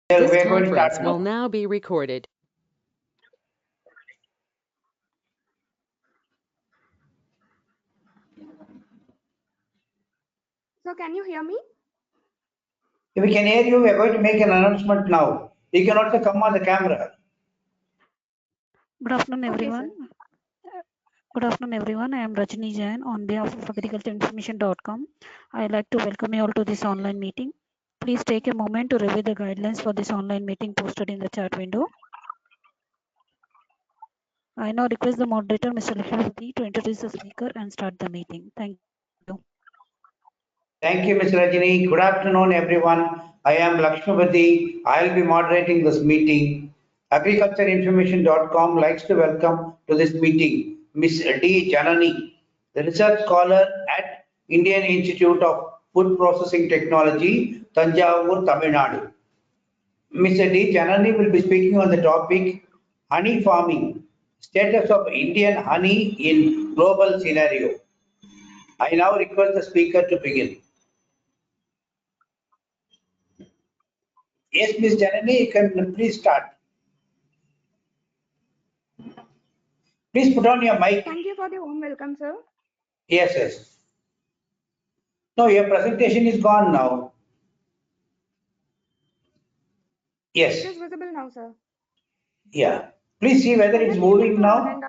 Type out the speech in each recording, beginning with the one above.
This We're going to conference start will now. now be recorded. So can you hear me? If we can hear you, we are going to make an announcement now. You can also come on the camera. Good afternoon, Okay, everyone. Good afternoon, everyone. I am Rajni Jain on behalf of agricultureinformation.com. I'd like to welcome you all to this online meeting. Please take a moment to review the guidelines for this online meeting posted in the chat window. I now request the moderator, Mr. Lakshmipati, to introduce the speaker and start the meeting. Thank you. Thank you, Ms. Rajini. Good afternoon, everyone. I am Lakshmipati. I'll be moderating this meeting. Agricultureinformation.com likes to welcome to this meeting Ms. D. Janani, the research scholar at Indian Institute of Food Processing Technology, Thanjavur, Tamil Nadu. Mr. D. Janani will be speaking on the topic honey farming, status of Indian honey in global scenario. I now request the speaker to begin. Yes, Ms. Janani, you can please start. Please put on your mic. Thank you for the warm welcome, sir. Yes, yes. No, your presentation is gone now. It Yes, is visible now, sir. yeah. Please see whether it's Pleasant evening moving to all now. and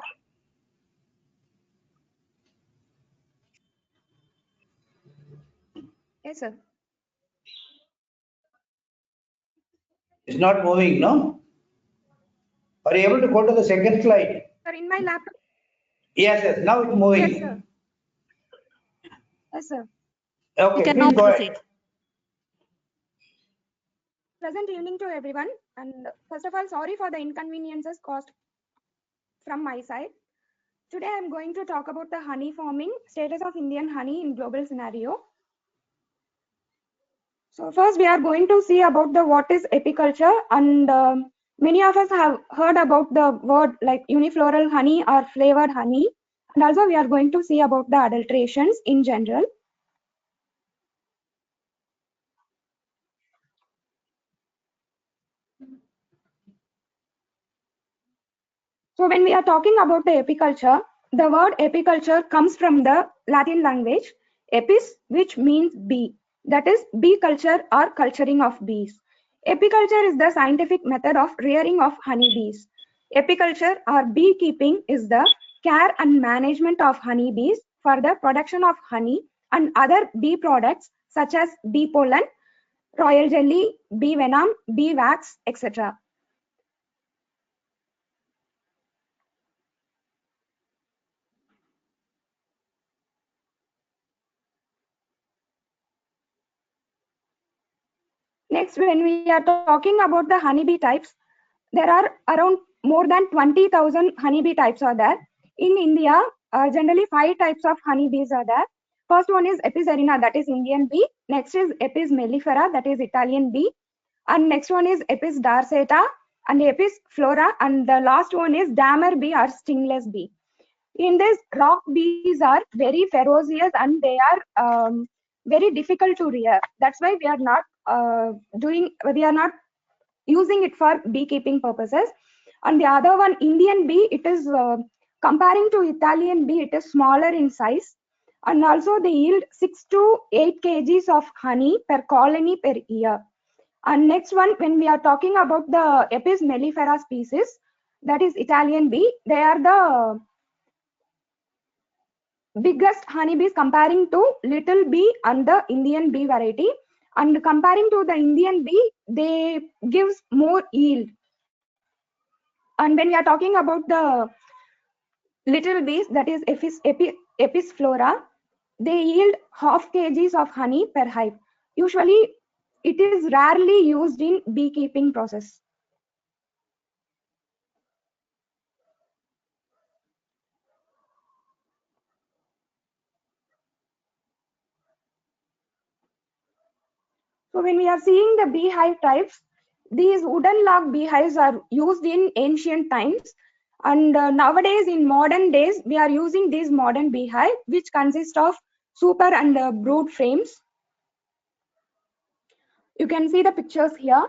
yes, sir. It's not moving, no? Are you able to go to the second slide? Sir, in my laptop. Yes, yes. Now it's moving. Yes, sir. Yes, sir. You Okay, can please now go proceed. ahead. Pleasant evening to everyone. And first of all, sorry for the inconveniences caused from my side. Today I am going to talk about the honey farming, status of Indian honey in global scenario. So first we are going to see about the what is apiculture, and many of us have heard about the word like unifloral honey or flavored honey, and also we are going to see about the adulterations in general. So when we are talking about the apiculture, the word apiculture comes from the Latin language apis, which means bee. That is bee culture or culturing of bees. Apiculture is the scientific method of rearing of honeybees. Apiculture or beekeeping is the care and management of honeybees for the production of honey and other bee products such as bee pollen, royal jelly, bee venom, bee wax, etc. Next, when we are talking about the honeybee types, there are around more than 20,000 honeybee types are there. In India, generally 5 types of honeybees are there. First one is Apis aerina, that is Indian bee. Next is Apis mellifera, that is Italian bee. And next one is Apis dorsata and Apis flora. And the last one is Damer bee or stingless bee. In this, rock bees are very ferocious and they are very difficult to rear. That's why we are not using it for beekeeping purposes. And the other one, Indian bee, it is comparing to Italian bee, it is smaller in size, and also they yield 6 to 8 kgs of honey per colony per year. And next one, when we are talking about the Apis mellifera species, that is Italian bee, they are the biggest honeybees comparing to little bee and the Indian bee variety. And comparing to the Indian bee, they gives more yield. And when we are talking about the little bees, that is Apis flora, they yield half kgs of honey per hive. Usually, it is rarely used in beekeeping process. So when we are seeing the beehive types, these wooden log beehives are used in ancient times, and nowadays in modern days we are using these modern beehive which consist of super and brood frames. You can see the pictures here.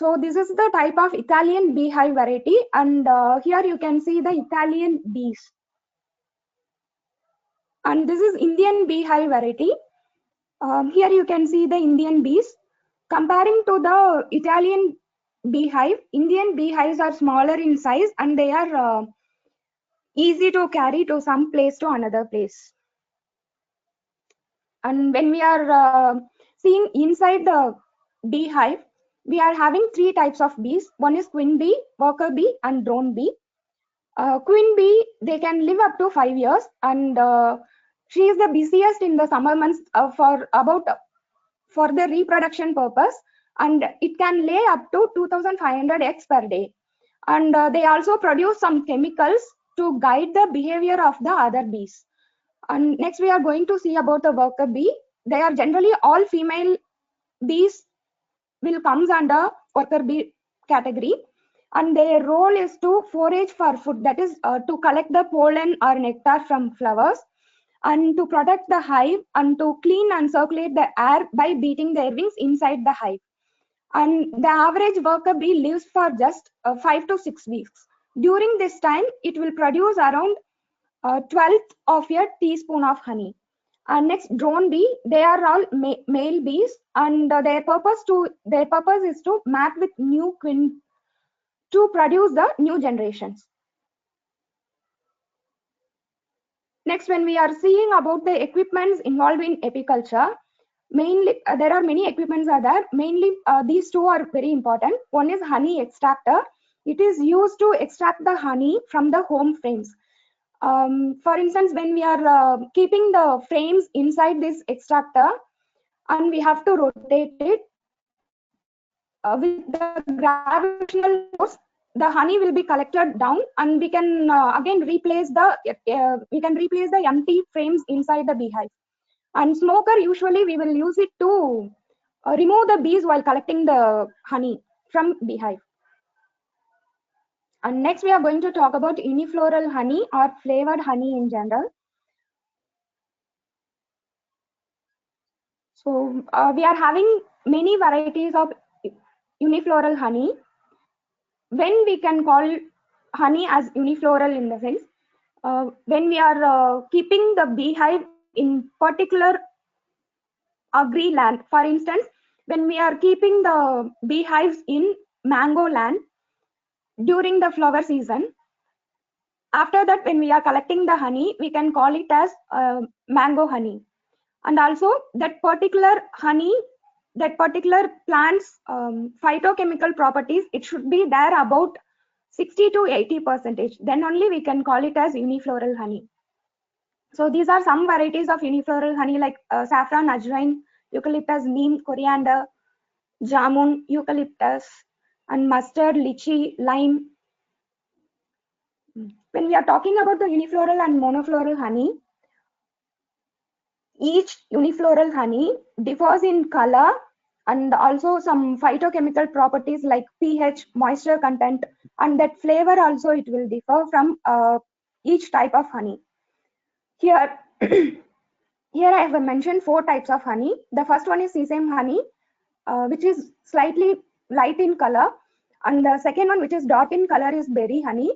So this is the type of Italian beehive variety, and here you can see the Italian bees. And this is Indian beehive variety. Here you can see the Indian bees. Comparing to the Italian beehive, Indian beehives are smaller in size and they are easy to carry to some place to another place. And when we are seeing inside the beehive, we are having three types of bees. One is queen bee, worker bee, and drone bee. Queen bee, they can live up to 5 years, and she is the busiest in the summer months for the reproduction purpose, and it can lay up to 2,500 eggs per day. And they also produce some chemicals to guide the behavior of the other bees. And next we are going to see about the worker bee. They are generally all female bees will comes under worker bee category, and their role is to forage for food, that is to collect the pollen or nectar from flowers, and to protect the hive, and to clean and circulate the air by beating their wings inside the hive. And the average worker bee lives for just 5 to 6 weeks. During this time, it will produce around 12th of a teaspoon of honey. And next, drone bee, they are all male bees, and their purpose is to mate with new queen to produce the new generations. Next, when we are seeing about the equipments involved in apiculture, mainly there are many equipments are there. Mainly these two are very important. One is honey extractor. It is used to extract the honey from the home frames. For instance, when we are keeping the frames inside this extractor, and we have to rotate it with the gravitational force, the honey will be collected down, and we can again replace the empty frames inside the beehive. And smoker, usually we will use it to remove the bees while collecting the honey from beehive. And next we are going to talk about unifloral honey or flavored honey in general. So we are having many varieties of unifloral honey. When we can call honey as unifloral in the sense, when we are keeping the beehive in particular agri land. For instance, when we are keeping the beehives in mango land during the flower season, after that when we are collecting the honey, we can call it as mango honey. And also that particular honey, that particular plant's phytochemical properties, it should be there about 60 to 80%. Then only we can call it as unifloral honey. So these are some varieties of unifloral honey like saffron, ajwain, eucalyptus, neem, coriander, jamun, eucalyptus, and mustard, lychee, lime. When we are talking about the unifloral and monofloral honey, each unifloral honey differs in color and also some phytochemical properties like pH, moisture content, and that flavor also it will differ from each type of honey. Here, here I have mentioned 4 types of honey. The first one is sesame honey, which is slightly light in color, and the second one, which is dark in color, is berry honey,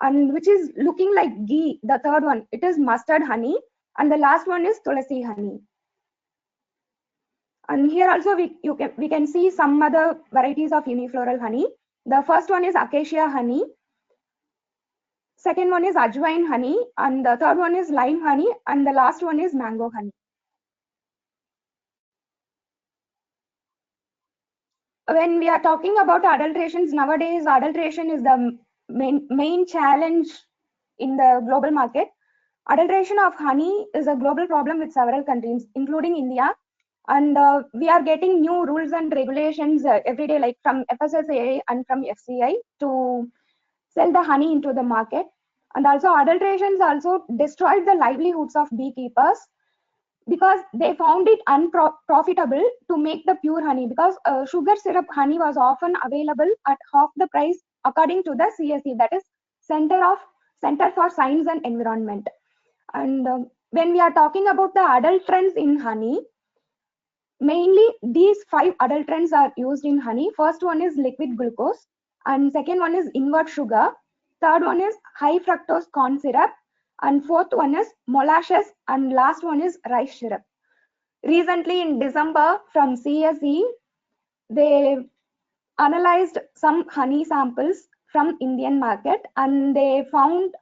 and which is looking like ghee. The third one, it is mustard honey, and the last one is tulasi honey. And here also we can see some other varieties of unifloral honey. The first one is acacia honey, second one is ajwain honey, and the third one is lime honey, and the last one is mango honey. When we are talking about adulterations, nowadays adulteration is the main challenge in the global market. Adulteration of honey is a global problem with several countries, including India. And we are getting new rules and regulations every day, like from FSSAI and from FCI, to sell the honey into the market. And also adulterations also destroyed the livelihoods of beekeepers, because they found it unprofitable to make the pure honey, because sugar syrup honey was often available at half the price according to the CSE, that is Center for Science and Environment. And when we are talking about the adult trends in honey, Mainly these 5 adulterants are used in honey. First one is liquid glucose, and second one is invert sugar, third one is high fructose corn syrup, and fourth one is molasses, and last one is rice syrup. Recently in December from CSE, they analyzed some honey samples from Indian market, and they found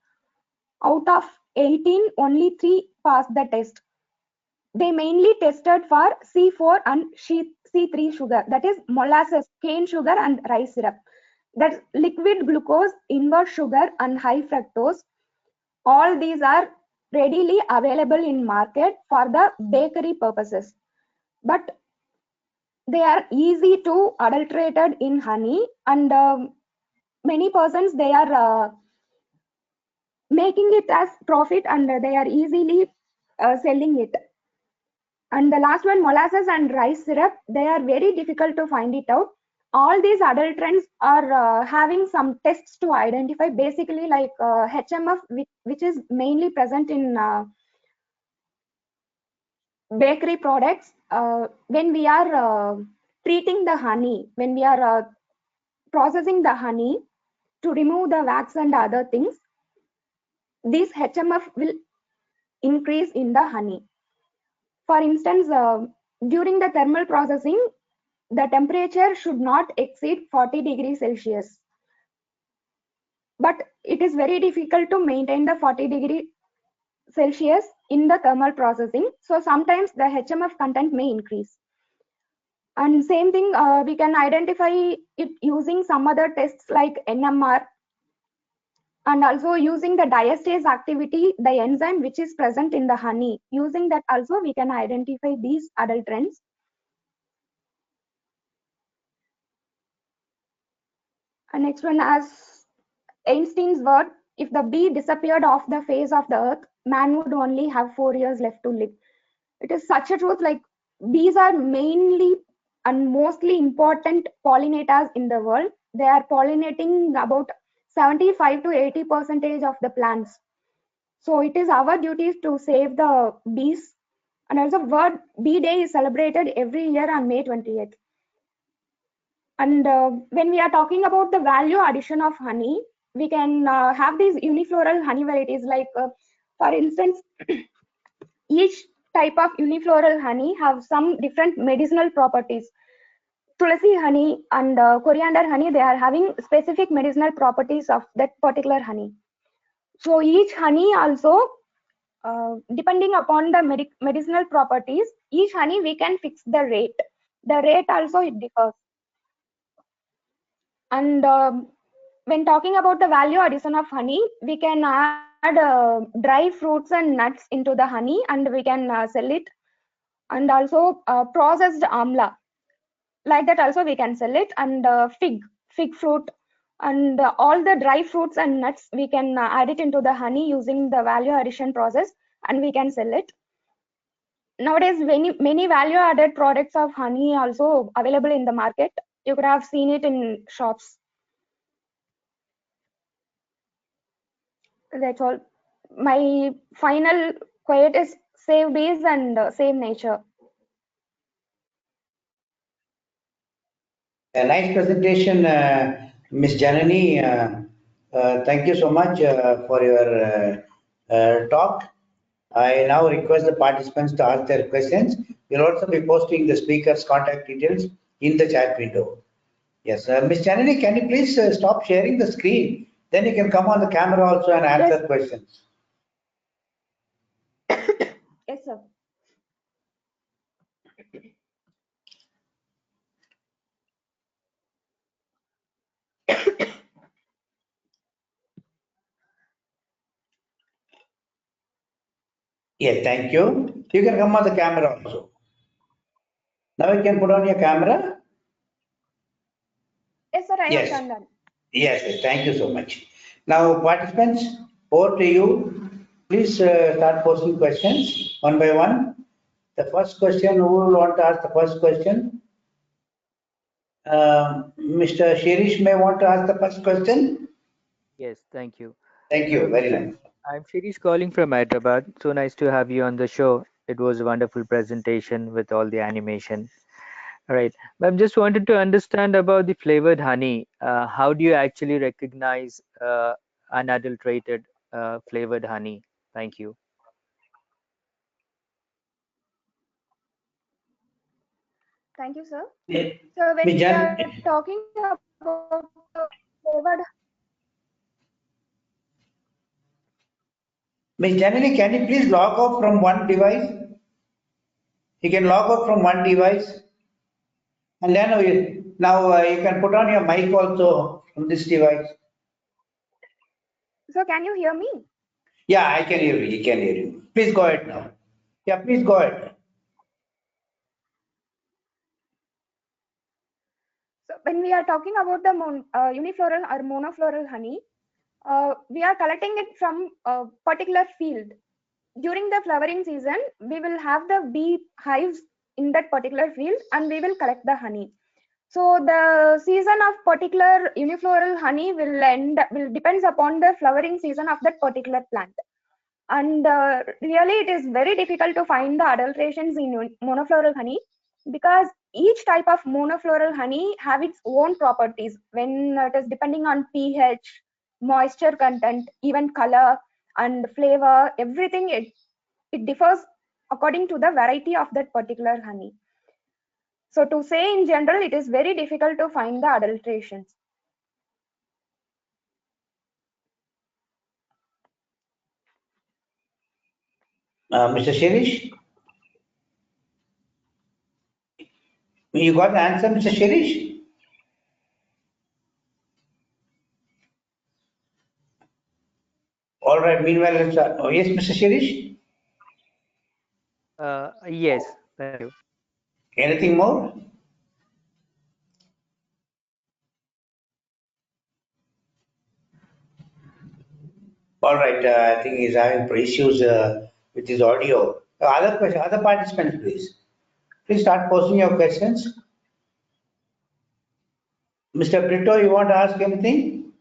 out of 18, only 3 passed the test. They mainly tested for C4 and C3 sugar, that is molasses, cane sugar, and rice syrup. That's liquid glucose, invert sugar, and high fructose. All these are readily available in market for the bakery purposes, but they are easy to adulterated in honey, and many persons they are making it as profit, and they are easily selling it. And the last one, molasses and rice syrup, they are very difficult to find it out. All these adulterants are having some tests to identify, basically like HMF, which is mainly present in bakery products. When we are treating the honey, when we are processing the honey to remove the wax and other things, this HMF will increase in the honey. For instance, during the thermal processing, the temperature should not exceed 40 degrees Celsius. But it is very difficult to maintain the 40 degree Celsius in the thermal processing. So sometimes the HMF content may increase. And same thing, we can identify it using some other tests like NMR, and also using the diastase activity, the enzyme which is present in the honey. Using that also we can identify these adulterants. And next one, as Einstein's word, if the bee disappeared off the face of the earth, man would only have 4 years left to live. It is such a truth. Like, bees are mainly and mostly important pollinators in the world. They are pollinating about 75 to 80% of the plants. So it is our duty to save the bees. And also, World Bee Day is celebrated every year on May 28th. And when we are talking about the value addition of honey, we can have these unifloral honey varieties. Like, for instance, each type of unifloral honey have some different medicinal properties. Tulsi honey and coriander honey, they are having specific medicinal properties of that particular honey. So each honey also, depending upon the medicinal properties, each honey we can fix the rate. The rate also it differs. And when talking about the value addition of honey, we can add dry fruits and nuts into the honey, and we can sell it. And also processed amla, like that also we can sell it. And fig fruit, and all the dry fruits and nuts we can add it into the honey using the value addition process, and we can sell it. Nowadays many value added products of honey also available in the market. You could have seen it in shops. That's all. My final quote is save bees and save nature. A nice presentation, Ms. Janani. Thank you so much for your talk. I now request the participants to ask their questions. We'll also be posting the speaker's contact details in the chat window. Yes, Ms. Janani, can you please stop sharing the screen? Then you can come on the camera also and answer questions. Yes, sir. Yeah, thank you. You can come on the camera also. Now you can put on your camera. Yes, sir, I Yes. have done that. Yes, yes, thank you so much. Now, participants, over to you. Please start posting questions one by one. The first question, who will want to ask the first question? Mr. Shirish may want to ask the first question. Yes, thank you. Thank you, So, very nice. I'm Shirish calling from Hyderabad. So nice to have you on the show. It was a wonderful presentation with all the animation. All right. I'm just wanted to understand about the flavored honey. How do you actually recognize unadulterated flavored honey? Thank you. Thank you, sir. Yeah. So when Miss we are Jan, talking about flavored, Miss Janani, can you please log off from one device? You can log out from one device, and then now you can put on your mic also from this device. so can you hear me? Yeah, I can hear you. I can hear you. Please go ahead now. Yeah, please go ahead. So when we are talking about the unifloral or monofloral honey, we are collecting it from a particular field. During the flowering season, we will have the bee hives in that particular field and we will collect the honey. So the season of particular unifloral honey will depends upon the flowering season of that particular plant. And really it is very difficult to find the adulterations in monofloral honey because each type of monofloral honey have its own properties when it is depending on pH, moisture content, even color and flavor, everything it differs according to the variety of that particular honey. So to say in general, it is very difficult to find the adulterations. Mr. Shirish, you got the answer, Mr. Shirish? All right, meanwhile, oh, yes, Mr. Shirish? Yes, thank you. Anything more? All right, I think he's having issues with his audio. Other participants, please. Please start posting your questions. Mr. Brito, you want to ask anything?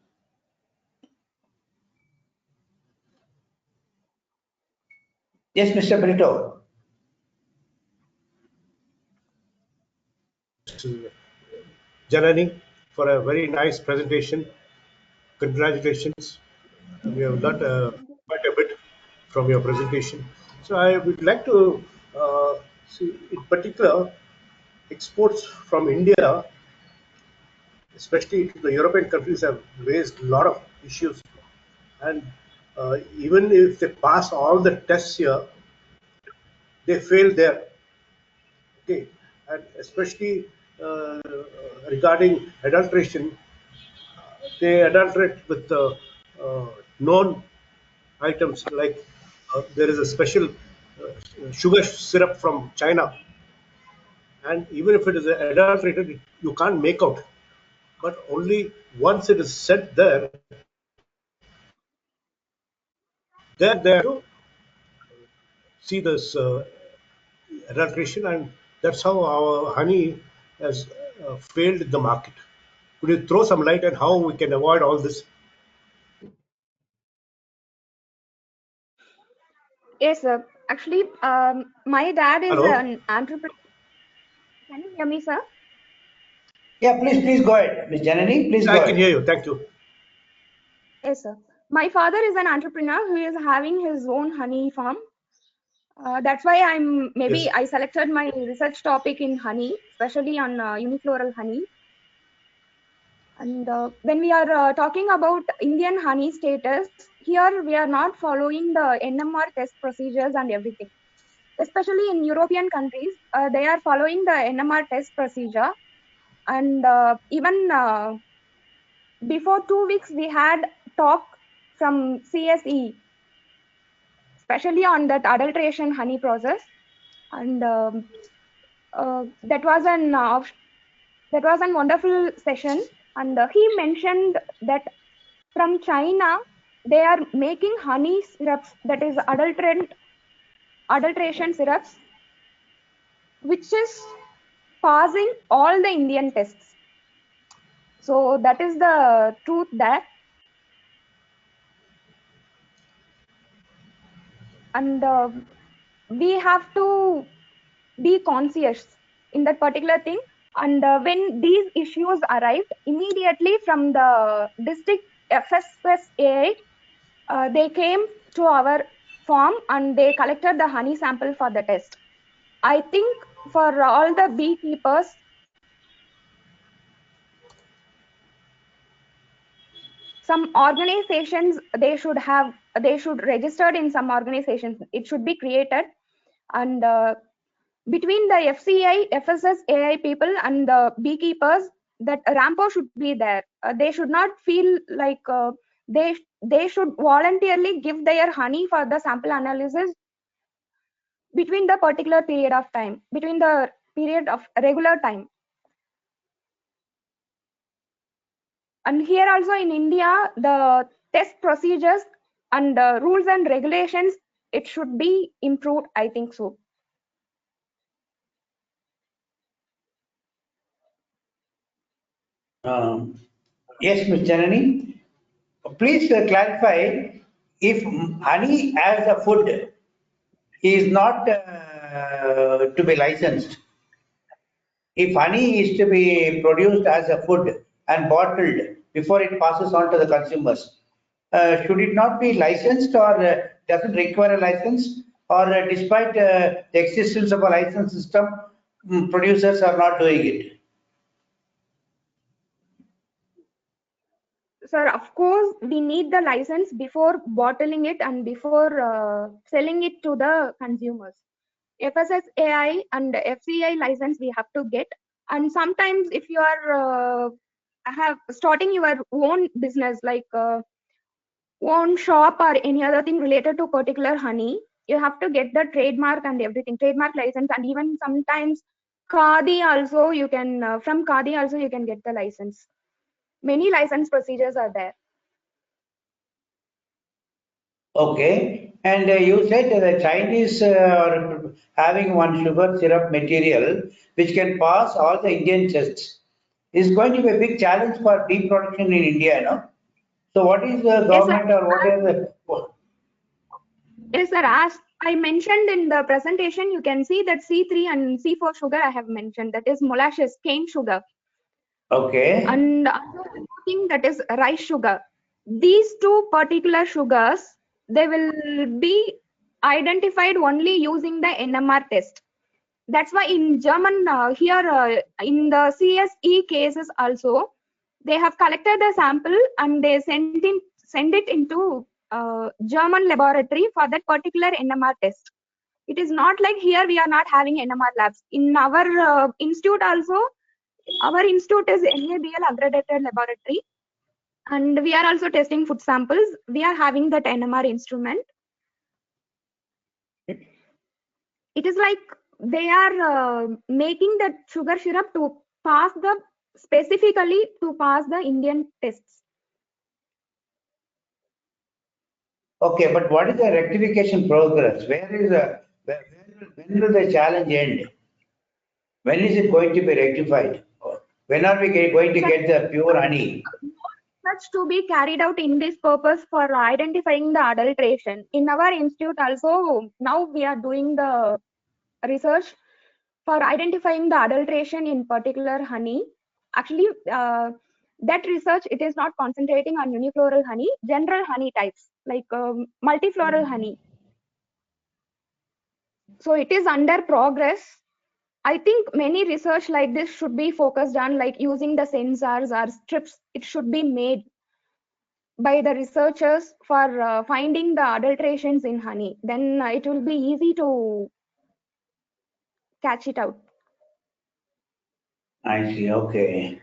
Yes, Mr. Brito. Janani, for a very nice presentation. Congratulations. We have learned quite a bit from your presentation. So I would like to see, in particular, exports from India, especially to the European countries, have raised a lot of issues. And even if they pass all the tests here, they fail there. Okay, and especially uh, regarding adulteration, they adulterate with known items like there is a special sugar syrup from China, and even if it is adulterated, you can't make out. But only once it is set there, then they have to see this adulteration, and that's how our honey has failed in the market. Could you throw some light on how we can avoid all this? Yes, sir. Actually, my dad is Hello? an entrepreneur. Can you hear me, sir? Yeah, please go ahead. Miss Janani, please I go can hear ahead. you. Thank you. Yes, sir. My father is an entrepreneur who is having his own honey farm. That's why Yes. I selected my research topic in honey, especially on unifloral honey. And when we are talking about Indian honey status, here we are not following the NMR test procedures and everything. Especially in European countries, they are following the NMR test procedure. And even before 2 weeks, we had talk from CSE, especially on that adulteration honey process. And that was an wonderful session. And he mentioned that from China, they are making honey syrups, that is adulteration syrups, which is passing all the Indian tests. So that is the truth there. And we have to be conscious in that particular thing. And when these issues arrived, immediately from the district FSSAI, they came to our farm and they collected the honey sample for the test. I think for all the beekeepers, some organizations, they should register in some organizations. It should be created, and between the FCI, FSSAI people and the beekeepers, that rampo should be there. They should not feel like they should voluntarily give their honey for the sample analysis between the particular period of time, between the period of regular time. And here also in India, the test procedures and rules and regulations, it should be improved, I think so. Yes, Ms. Janani. Please clarify if honey as a food is not to be licensed. If honey is to be produced as a food and bottled before it passes on to the consumers, should it not be licensed, or doesn't require a license, or despite the existence of a license system, producers are not doing it? Sir, of course, we need the license before bottling it and before selling it to the consumers. FSSAI and FCI license we have to get. And sometimes if you are have starting your own business, like own shop or any other thing related to particular honey, you have to get the trademark and everything, trademark license, and even sometimes Khadi also you can, from Khadi also you can get the license. Many license procedures are there. Okay. And you said the Chinese are having one sugar syrup material which can pass all the Indian tests. Is going to be a big challenge for bee production in India, no? So what is the Yes, sir. government, or what is the... Yes, sir. As I mentioned in the presentation, you can see that C3 and C4 sugar I have mentioned. That is molasses, cane sugar. Okay. And also one more thing, that is rice sugar. These two particular sugars, they will be identified only using the NMR test. That's why in German, here in the CSE cases also, they have collected the sample and they send it into German laboratory for that particular NMR test. It is not like here we are not having NMR labs. In our institute also, our institute is NABL accredited laboratory, and we are also testing food samples. We are having that NMR instrument. It is like they are making that sugar syrup to pass the, specifically to pass the Indian tests. Okay, but what is the rectification progress? Where is the, when will the challenge end? When is it going to be rectified? When are we going to get the pure honey? Such to be carried out in this purpose for identifying the adulteration. In our institute also, now we are doing the research for identifying the adulteration in particular honey. Actually, that research, it is not concentrating on unifloral honey, general honey types like multifloral honey. So it is under progress. I think many research like this should be focused on, like using the sensors or strips. It should be made by the researchers for finding the adulterations in honey. Then it will be easy to catch it out. I see. Okay.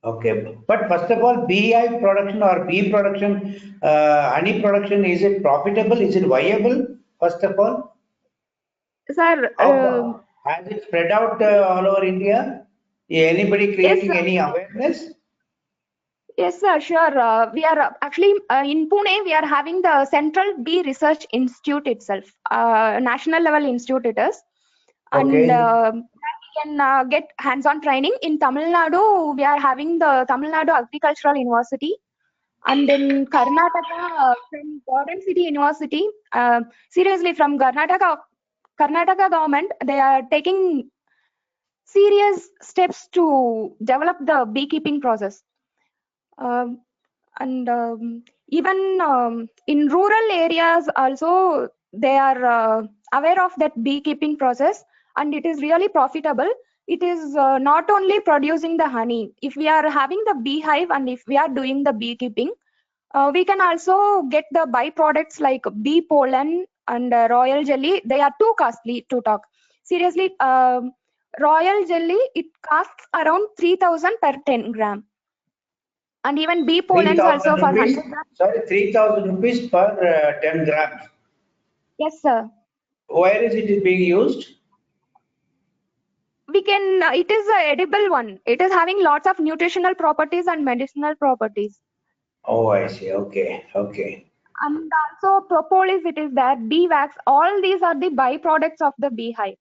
Okay. But first of all, bee production or bee production, honey production, is it profitable? Is it viable? First of all, Sir, how has it spread out all over India? Anybody yes, creating sir. any awareness? Yes, sir, sure. We are actually in Pune, we are having the Central Bee Research Institute itself, national level institute it is. And Okay. we can get hands-on training. In Tamil Nadu, we are having the Tamil Nadu Agricultural University. And in Karnataka, from Garden City University, seriously, from Karnataka, Karnataka government, they are taking serious steps to develop the beekeeping process. Um, and even in rural areas also, they are aware of that beekeeping process, and it is really profitable. It is not only producing the honey. If we are having the beehive and if we are doing the beekeeping, we can also get the byproducts like bee pollen and royal jelly. They are too costly to talk. Seriously, royal jelly, it costs around 3,000 per 10 gram. And even bee pollens 3,000 also for rupees, 100 grams. sorry, 3,000 rupees per 10 grams. Yes, sir. Where is it being used? We can, it is a edible one. It is having lots of nutritional properties and medicinal properties. Oh, I see. Okay, okay. And also propolis, it is there, bee wax, all these are the byproducts of the beehive.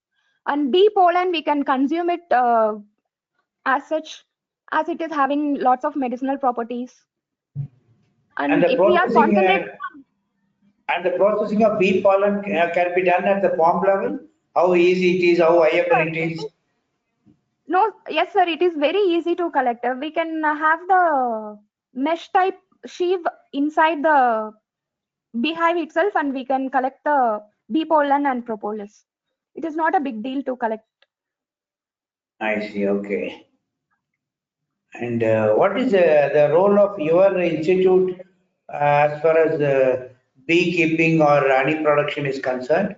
And bee pollen, we can consume it as such, as it is having lots of medicinal properties. And And the if we are processing concentrating of bee pollen can be done at the farm level. How easy it is, how viable it is. no, yes, sir, it is very easy to collect. We can have the mesh type sheave inside the beehive itself, and we can collect the bee pollen and propolis. It is not a big deal to collect. I see. Okay. And what is the role of your institute as far as beekeeping or honey production is concerned?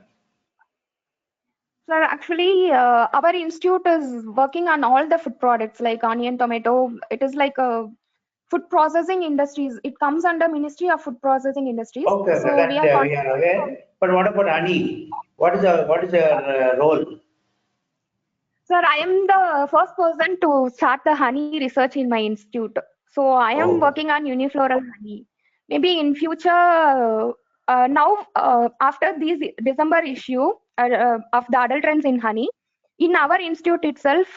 Sir, actually, our institute is working on all the food products like onion, tomato. It is like a food processing industries. It comes under Ministry of Food Processing Industries. Okay, okay, So we that are we are aware. But what about honey? What is your role? sir, I am the first person to start the honey research in my institute. So I am Oh, working on unifloral honey. Maybe in future, now after this December issue of the adult trends in honey, in our institute itself,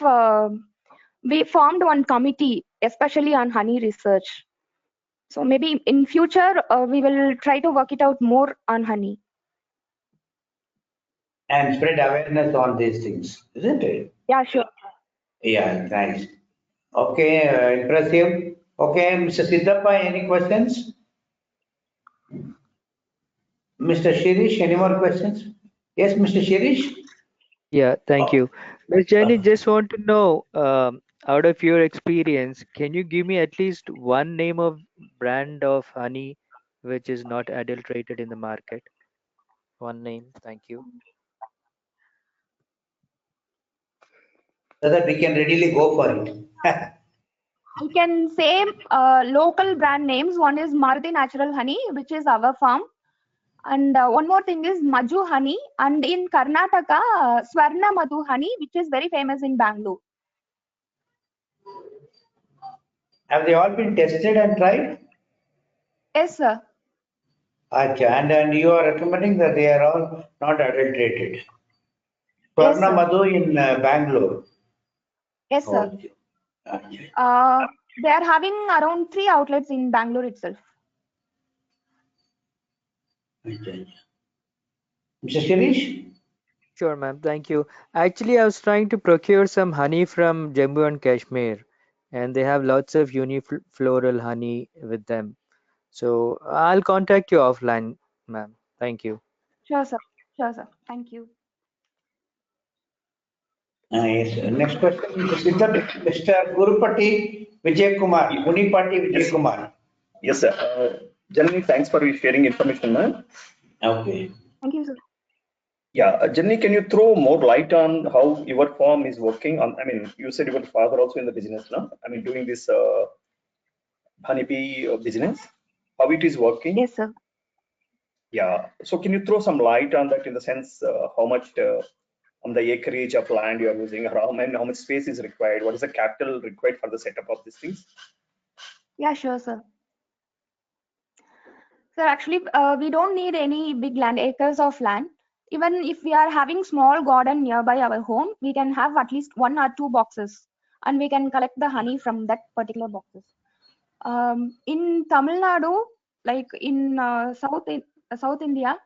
we formed one committee, especially on honey research. So maybe in future, we will try to work it out more on honey. and spread awareness on these things, isn't it? Yeah, sure. Yeah, thanks. Okay, impressive. Okay, Mr. Siddhappa, any questions? Mr. Shirish, any more questions? Yes, Mr. Shirish? Yeah, thank Oh, you. Ms. Jenny, uh, just want to know, out of your experience, can you give me at least one name of brand of honey which is not adulterated in the market? One name, thank you. so that we can readily go for it. I can say local brand names. One is Maruti Natural Honey, which is our farm. And one more thing is Maju Honey. And in Karnataka, Swarna Madhu Honey, which is very famous in Bangalore. Have they all been tested and tried? Yes, sir. Acha, and you are recommending that they are all not adulterated. Yes, Swarna sir. Madhu in Bangalore. Yes, sir. Oh, acha, They are having around 3 outlets in Bangalore itself. acha. Mr. Shirish? Sure, ma'am, thank you. Actually, I was trying to procure some honey from Jammu and Kashmir, and they have lots of unifloral honey with them. So I'll contact you offline, ma'am. Thank you. Sure, sir. Sure, sir. Thank you. Yes. Next question, Mr. Siddharth, Mr. Gurupati Vijay Kumar, Munipati Vijay Yes, Kumar. yes, sir. Janani, thanks for sharing information, man. Okay. Thank you, sir. Yeah, Janani, can you throw more light on how your firm is working on? I mean, you said your father also in the business, no? I mean, doing this honeybee business, how it is working? Yes, sir. Yeah. So can you throw some light on that in the sense how much on the acreage of land you are using, or how much space is required? What is the capital required for the setup of these things? Yeah, sure, sir. Sir, actually, we don't need any big land, acres of land. Even if we are having small garden nearby our home, we can have at least 1 or 2 boxes, and we can collect the honey from that particular boxes. In Tamil Nadu, like in South India,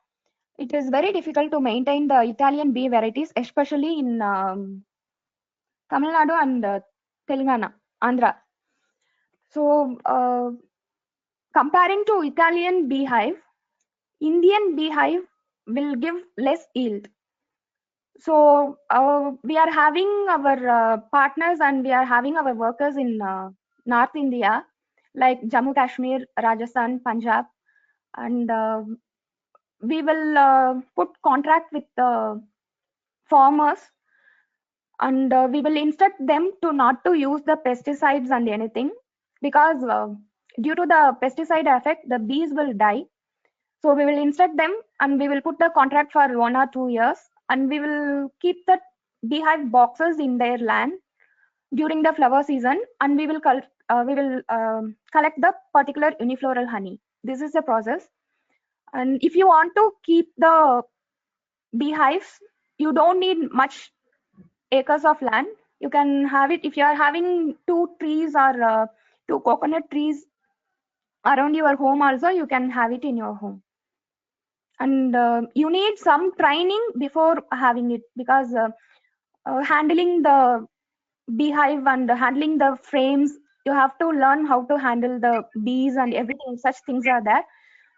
it is very difficult to maintain the Italian bee varieties, especially in Tamil Nadu and Telangana, Andhra. So comparing to Italian beehive, Indian beehive will give less yield. So we are having our partners and we are having our workers in North India, like Jammu Kashmir, Rajasthan, Punjab, and we will put contract with the farmers, and we will instruct them to not to use the pesticides and anything, because due to the pesticide effect, the bees will die. So we will instruct them and we will put the contract for 1 or 2 years, and we will keep the beehive boxes in their land during the flower season, and we will collect the particular unifloral honey. This is the process. And if you want to keep the beehives, you don't need much acres of land. You can have it if you are having 2 trees or 2 coconut trees around your home also, you can have it in your home. And you need some training before having it, because handling the beehive and handling the frames, you have to learn how to handle the bees and everything. Such things are there.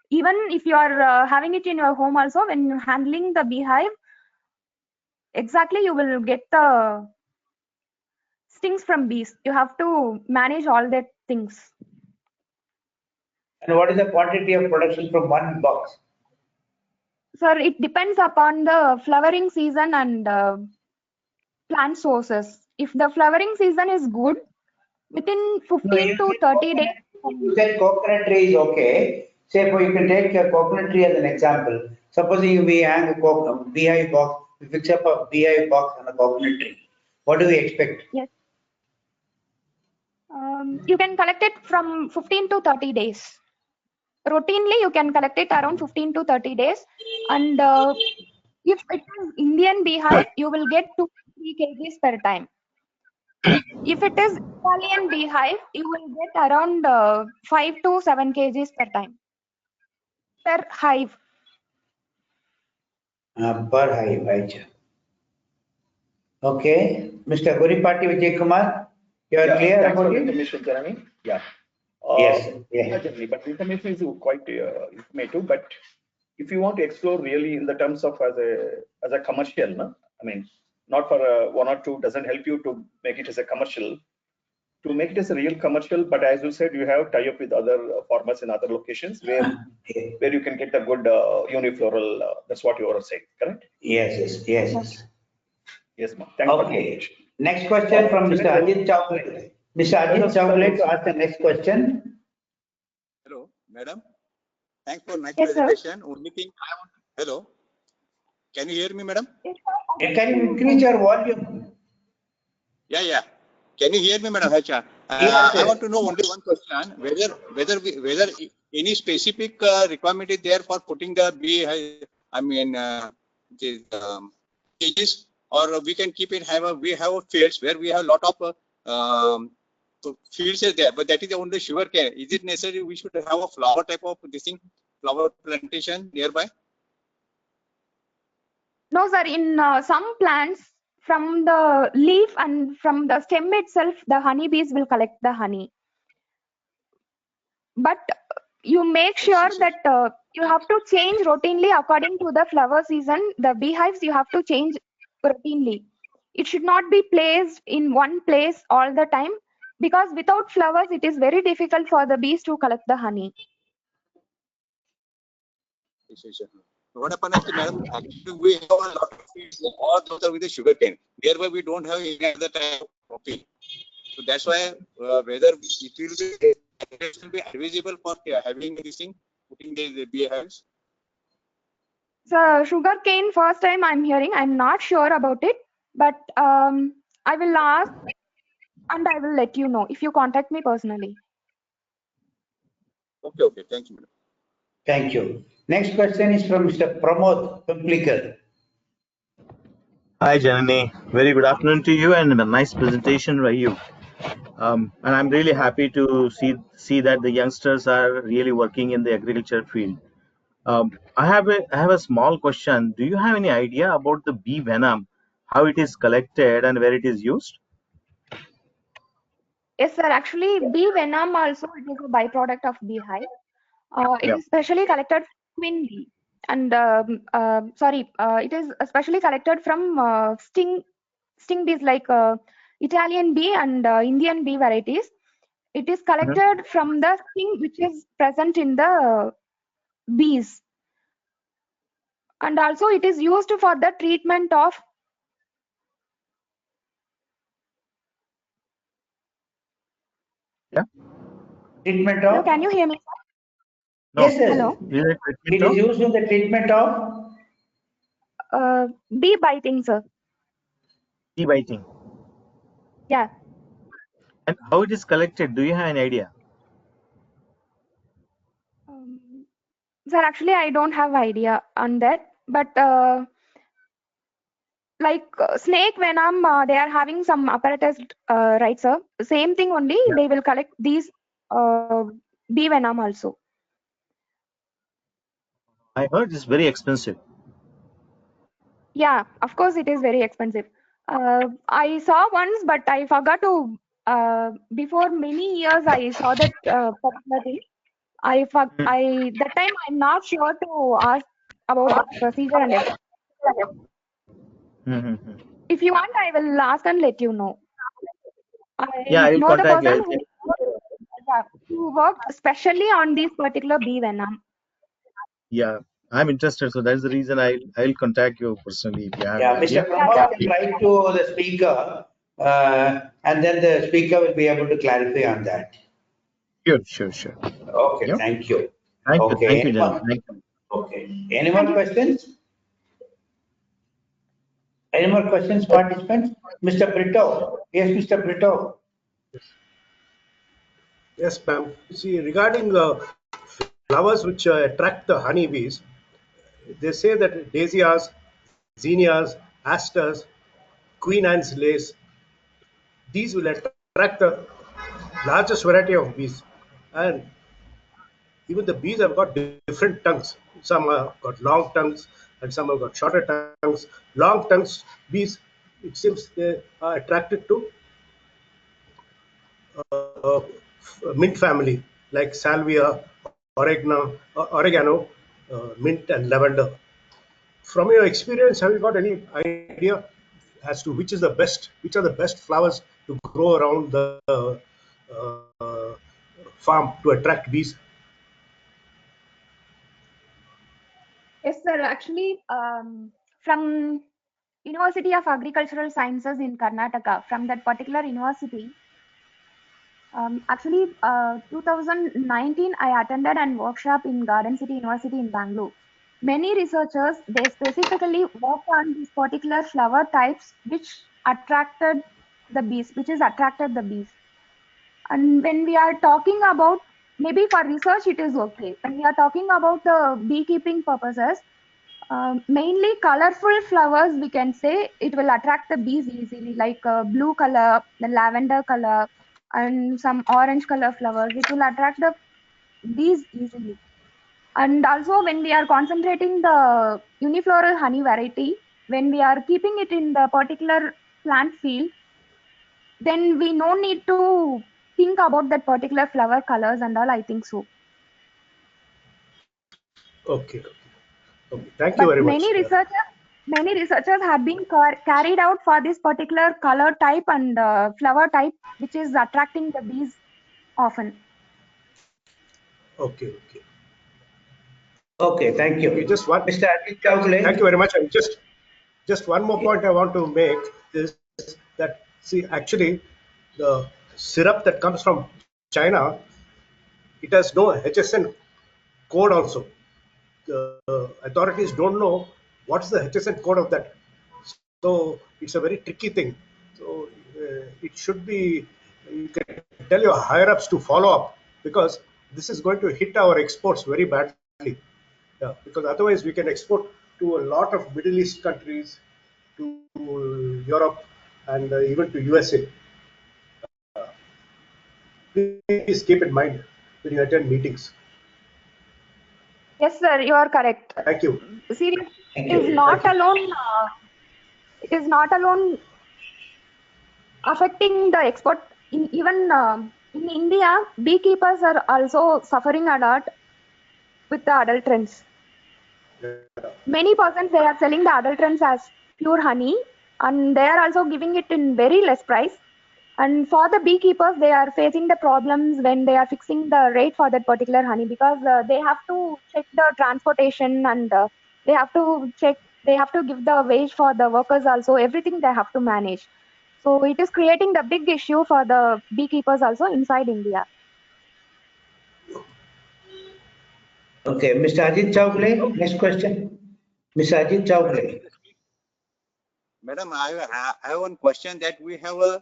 Even if you are having it in your home also, when you're handling the beehive, exactly you will get the stings from bees. You have to manage all that things. And what is the quantity of production from one box? Sir, it depends upon the flowering season and plant sources. If the flowering season is good, within No, 15 to 30 days. you said coconut tree is okay. Say for you can take a coconut tree as an example. Supposing we hang a beehive box, we fix up a beehive box on a coconut tree. What do we expect? Yes. You can collect it from 15 to 30 days. Routinely, you can collect it around 15 to 30 days. And if it is Indian beehive, you will get 2 to 3 kgs per time. If it is Italian beehive, you will get around 5 to 7 kgs per time, per hive. Per hive, right? Okay. Mr. Guripati Vijay Kumar, you are clear Thanks about for the it? information, Janani. Yeah. Yes. Yeah. Certainly, but the information is quite informative. But if you want to explore really in the terms of as a commercial, no? I mean, not for one or two doesn't help you to make it as a commercial. To make it as a real commercial, but as you said, you have tie up with other farmers in other locations where you can get a good unifloral. That's what you are saying, correct? Yes. Yes. Yes, ma'am. Thanks for the Okay. information. Next question from Mr. Second, Ajit Chocolate. Mr. no, Ajit sir, Chocolate to ask the next question. Hello, madam. Thanks for nice Yes, sir. presentation. Only thing I want. Hello, can you hear me, madam? Can you increase your volume? Yeah. Can you hear me, madam? Yes. I want to know only one question: whether any specific requirement is there for putting the bee. I mean, the cages, or we can keep it. We have a fields where we have a lot of fields is there, but that is the only sugar cane. Is it necessary we should have a flower type of this thing, flower plantation nearby? No, sir. In some plants, from the leaf and from the stem itself, the honeybees will collect the honey. But you make sure that you have to change routinely according to the flower season. The beehives you have to change routinely. It should not be placed in one place all the time, because without flowers, it is very difficult for the bees to collect the honey. What happens is, madam, actually we have a lot of fields, all those are with the sugar cane. Thereby we don't have any other type of field. So that's why whether it will be advisable for having this thing, putting the beehives. So sugar cane, first time I'm hearing. I'm not sure about it, but I will ask and I will let you know if you contact me personally. Okay. Thank you, madam. Thank you. Next question is from Mr. Pramod Pumlikar. Hi, Janani. Very good afternoon to you, and a nice presentation by you. And I'm really happy to see that the youngsters are really working in the agriculture field. I have a small question. Do you have any idea about the bee venom, how it is collected and where it is used? Yes, sir. Actually, bee venom also it is a byproduct of beehive. It Yeah. is specially collected from queen bee, and it is specially collected from sting bees like Italian bee and Indian bee varieties. It is Mhm. collected from the sting which is present in the bees, and also it is used for the treatment of. Yeah. Treatment Hello, can of? you hear me? No. Yes, yes. Hello. Is it treatment It is of used in the treatment of. Bee biting, sir. bee biting? Yeah. And how it is collected? Do you have any idea? Um, Sir, actually, I don't have idea on that, but like snake venom, they are having some apparatus, right, sir? Same thing only. Yeah. They will collect these bee venom also. I heard it's very expensive. Yeah, of course, it is very expensive. I saw once, but I forgot to. Before many years, I saw that particular thing. Mm. I that time I'm not sure to ask about the procedure and everything. Mm-hmm. If you want, I will ask and let you know. Yeah, I I will know the contact you. person I'll check. who worked especially on this particular bee venom. Yeah, I'm interested. So that's the reason I'll contact you personally if you have any Yeah, Mr. idea. Yeah, Pramod will definitely. write to the speaker, and then the speaker will be able to clarify on that. Sure, sure, sure. Okay, Yep. thank you. Thank Okay, you, Janani. anyone? Thank you. Okay, any more Thank you. questions? Any more questions, participants? Mr. Brito. Yes, Mr. Brito. Yes, ma'am. See, regarding flowers which attract the honeybees, they say that daisias, zinnias, asters, Queen Anne's lace, these will attract the largest variety of bees. And even the bees have got different tongues. Some have got long tongues and some have got shorter tongues. Long tongues bees, it seems they are attracted to uh, mint family like salvia, oregano, mint, and lavender. From your experience, have you got any idea as to which are the best flowers to grow around the uh, farm to attract bees? Yes, sir. Actually, from University of Agricultural Sciences in Karnataka, from that particular university, 2019, I attended an workshop in Garden City University in Bangalore. Many researchers, they specifically worked on these particular flower types which is attracted the bees. And when we are talking about, maybe for research, it is okay. When we are talking about the beekeeping purposes, mainly colorful flowers, we can say it will attract the bees easily, like blue color, the lavender color, and some orange color flowers. It will attract the bees easily. And also, when we are concentrating the unifloral honey variety, when we are keeping it in the particular plant field, then we no need to think about that particular flower colors and all. I think so. Okay, okay. Thank you But very much. many researchers have been carried out for this particular color type and flower type, which is attracting the bees often. Okay, okay, Okay, thank okay. you. Just one. Mr. Ajit Thank you Chowgule. very much. And just one more point I want to make is that see actually the syrup that comes from China, it has no HSN code also. The authorities don't know what's the HSN code of that. So it's a very tricky thing. So it should be, you can tell your higher ups to follow up because this is going to hit our exports very badly. Yeah, because otherwise we can export to a lot of Middle East countries, to Europe, and even to USA. Please keep in mind when you attend meetings. Yes, sir, you are correct. Thank you. Seriously, Thank it is you. not alone. It is not alone affecting the export. Even in India, beekeepers are also suffering a lot with the adulterants. Many persons they are selling the adulterants as pure honey, and they are also giving it in very less price. And for the beekeepers, they are facing the problems when they are fixing the rate for that particular honey, because they have to check the transportation, and they have to check, they have to give the wage for the workers also. Everything they have to manage. So it is creating the big issue for the beekeepers also inside India. Okay, Mr. Ajit Chowgule, next question. Mr. Ajit Chowgule. Madam, I have one question that we have a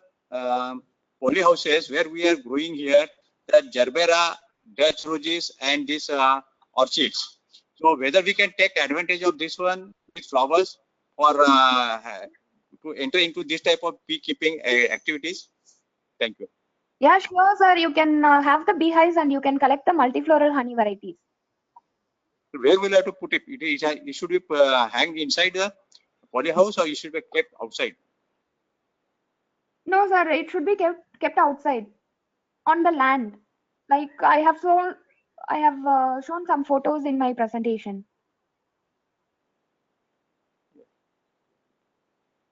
poly houses where we are growing here the gerbera, Dutch roses, and these orchids. So whether we can take advantage of this one with flowers or to enter into this type of beekeeping activities? Thank you. Yeah, sure, sir. You can have the beehives and you can collect the multifloral honey varieties. Where will I have to put it? It should be hanged inside the poly house or it should be kept outside? No, sir. It should be kept outside on the land. Like I have shown some photos in my presentation.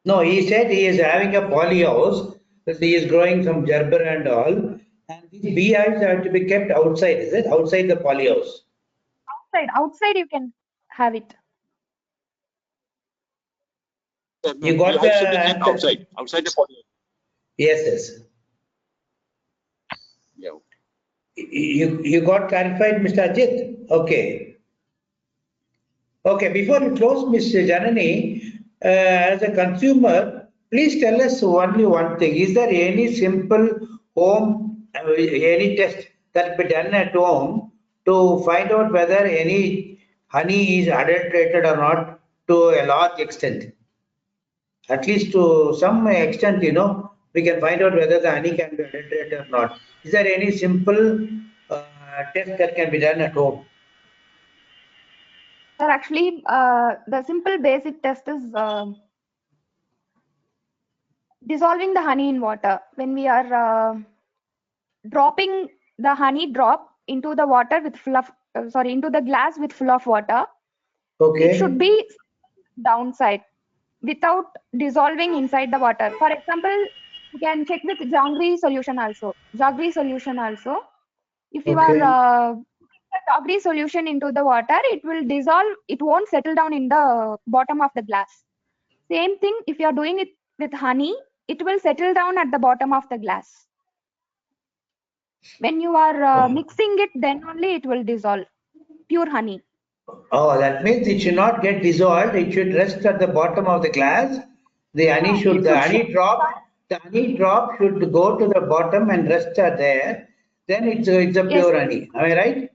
No, he said he is having a poly house, that he is growing some gerber and all, and these beehives have to be kept outside, is it? Outside the poly house. Outside you can have it. You got the Beehive should be kept answer? outside the poly. Yes, yes. Yeah. You got clarified, Mr. Ajit? Okay. Okay, before you close, Ms. Janani, as a consumer, please tell us only one thing. Is there any simple home, any test that be done at home to find out whether any honey is adulterated or not to a large extent? At least to some extent, we can find out whether the honey can be adulterated or not. Is there any simple test that can be done at home? Sir, actually, the simple basic test is dissolving the honey in water. When we are dropping the honey drop into the water with into the glass with full of water, it should Okay. be downside without dissolving inside the water. For example, you can check with jaggery solution also. Jaggery solution also. If you are Okay. jaggery solution into the water, it will dissolve. It won't settle down in the bottom of the glass. Same thing, if you are doing it with honey, it will settle down at the bottom of the glass. When you are mixing it, then only it will dissolve. Pure honey. Oh, that means it should not get dissolved. It should rest at the bottom of the glass. It The should honey drop should go to the bottom and rest there. Then it's a yes. pure honey. Am I right?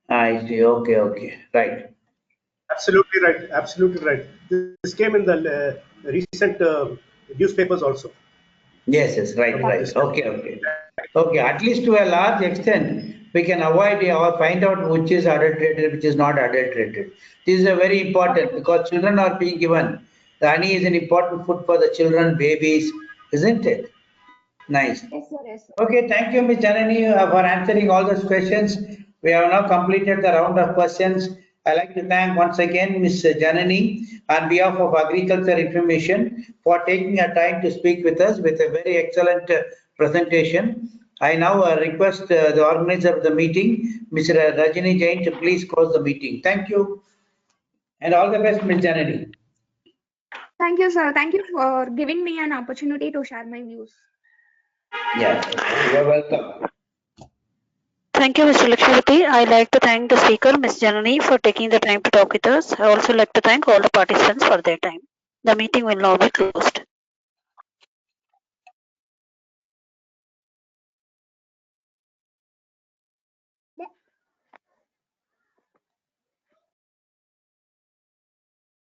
I see. Okay, okay. Right. Absolutely right. Absolutely right. This came in the recent newspapers also Yes, yes, right, about right. this. Okay, okay. Okay, at least to a large extent, we can avoid or find out which is adulterated, which is not adulterated. This is a very important because children are being given. The honey is an important food for the children, babies, isn't it? Nice. Yes, sir. Yes, sir. Okay, thank you, Ms. Janani, for answering all those questions. We have now completed the round of questions. I'd like to thank once again Ms. Janani on behalf of Agriculture Information for taking a time to speak with us with a very excellent presentation. I now request the organizer of the meeting, Mr. Rajini Jain, to please close the meeting. Thank you and all the best, Ms. Janani. Thank you, sir. Thank you for giving me an opportunity to share my views. Yeah, you're welcome. Thank you, Mr. Lakshmipati. I'd like to thank the speaker, Ms. Janani, for taking the time to talk with us. I also like to thank all the participants for their time. The meeting will now be closed.